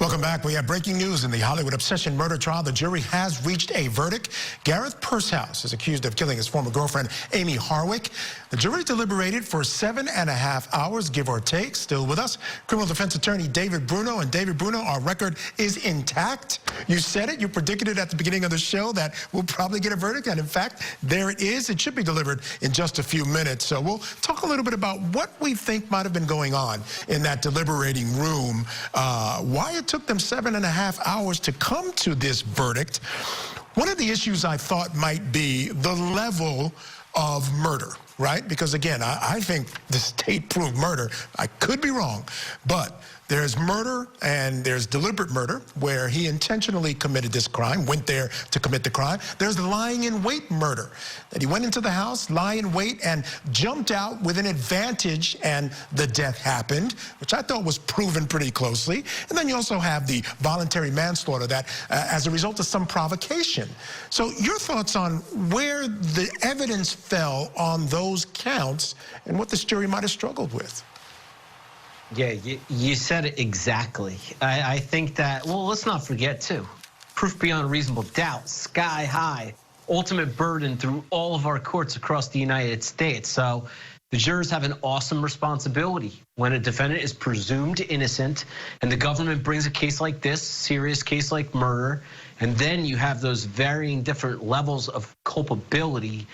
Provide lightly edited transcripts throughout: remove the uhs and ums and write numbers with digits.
Welcome back. We have breaking news in the Hollywood obsession murder trial. The jury has reached a verdict. Gareth Pursehouse is accused of killing his former girlfriend, Amie Harwick. The jury deliberated for 7.5 hours, give or take. Still with us, criminal defense attorney David Bruno. And David Bruno, our record is intact. You said it. You predicted it at the beginning of the show that we'll probably get a verdict. And in fact, there it is. It should be delivered in just a few minutes. So we'll talk a little bit about what we think might have been going on in that deliberating room, why it took them 7.5 hours to come to this verdict. One of the issues I thought might be the level of murder, right? Because again, I think the state proved murder. I could be wrong, but there's murder and there's deliberate murder where he intentionally committed this crime, went there to commit the crime. There's the lying in wait murder, that he went into the house, lie in wait, and jumped out with an advantage, and the death happened, which I thought was proven pretty closely. And then you also have the voluntary manslaughter that as a result of some provocation. So your thoughts on where the evidence fell on those counts and what this jury might have struggled with? Yeah, you said it exactly. I think that, well, let's not forget, too, proof beyond reasonable doubt, sky high, ultimate burden through all of our courts across the United States. So the jurors have an awesome responsibility when a defendant is presumed innocent and the government brings a case like this, serious case like murder, and then you have those varying different levels of culpability.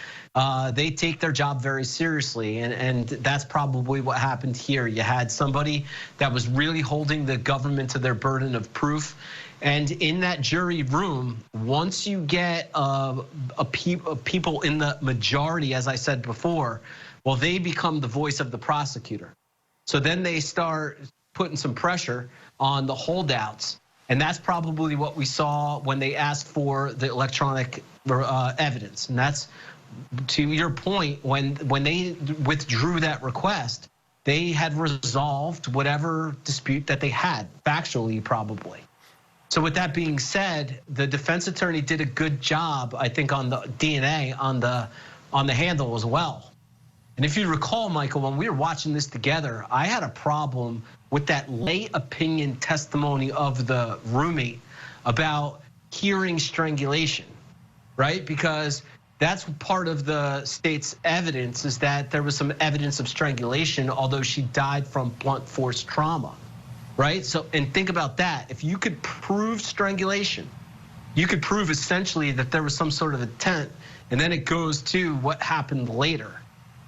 They take their job very seriously, and that's probably what happened here. You had somebody that was really holding the government to their burden of proof. And in that jury room, once you get people in the majority, as I said before, well, they become the voice of the prosecutor. So then they start putting some pressure on the holdouts. And that's probably what we saw when they asked for the electronic evidence. And that's, to your point, when they withdrew that request, they had resolved whatever dispute that they had, factually probably. So with that being said, the defense attorney did a good job, I think, on the DNA on the handle as well. And if you recall, Michael, when we were watching this together, I had a problem with that lay opinion testimony of the roommate about hearing strangulation, right? Because that's part of the state's evidence, is that there was some evidence of strangulation, although she died from blunt force trauma, right? So, and think about that. If you could prove strangulation, you could prove essentially that there was some sort of intent, and then it goes to what happened later.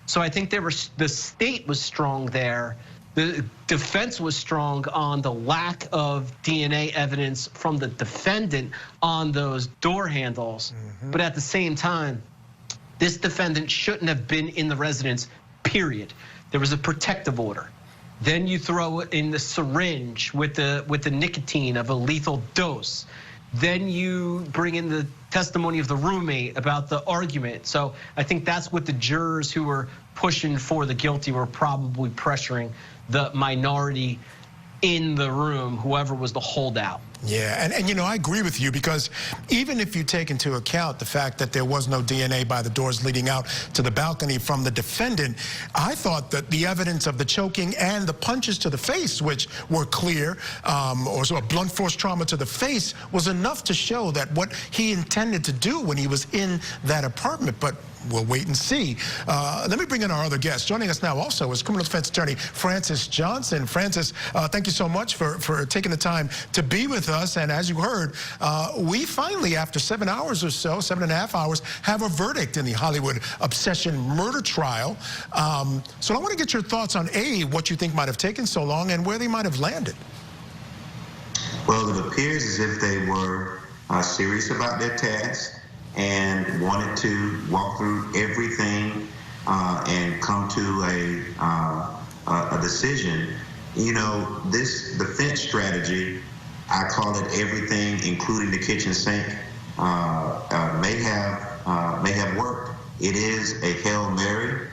So I think the state was strong there. The defense was strong on the lack of DNA evidence from the defendant on those door handles. But at the same time, this defendant shouldn't have been in the residence, period. There was a protective order. Then you throw in the syringe with the nicotine of a lethal dose. Then you bring in the testimony of the roommate about the argument. So I think that's what the jurors who were pushing for the guilty were probably pressuring the minority in the room, whoever was the holdout. Yeah, and you know, I agree with you, because even if you take into account the fact that there was no DNA by the doors leading out to the balcony from the defendant, I thought that the evidence of the choking and the punches to the face, which were clear, or so a blunt force trauma to the face, was enough to show that what he intended to do when he was in that apartment. But we'll wait and see. Let me bring in our other guest. Joining us now also is criminal defense attorney Francis Johnson. Francis, thank you so much for taking the time to be with us. And as you heard, we finally, after 7 hours or so, 7.5 hours, have a verdict in the Hollywood obsession murder trial. So I want to get your thoughts on, A, what you think might have taken so long and where they might have landed. Well, it appears as if they were serious about their task and wanted to walk through everything and come to a decision. You know, this defense strategy, I call it everything, including the kitchen sink, may have worked. It is a Hail Mary.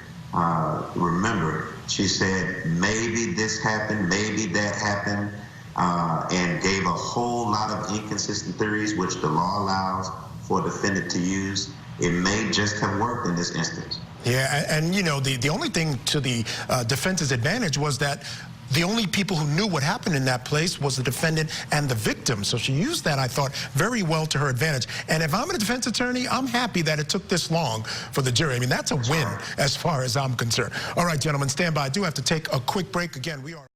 Remember, she said, maybe this happened, maybe that happened, and gave a whole lot of inconsistent theories, which the law allows for a defendant to use. It may just have worked in this instance. Yeah, and you know, the only thing to the defense's advantage was that the only people who knew what happened in that place was the defendant and the victim. So she used that, I thought, very well to her advantage. And if I'm a defense attorney, I'm happy that it took this long for the jury. I mean, that's a win as far as I'm concerned. All right, gentlemen, stand by. I do have to take a quick break. Again, we are...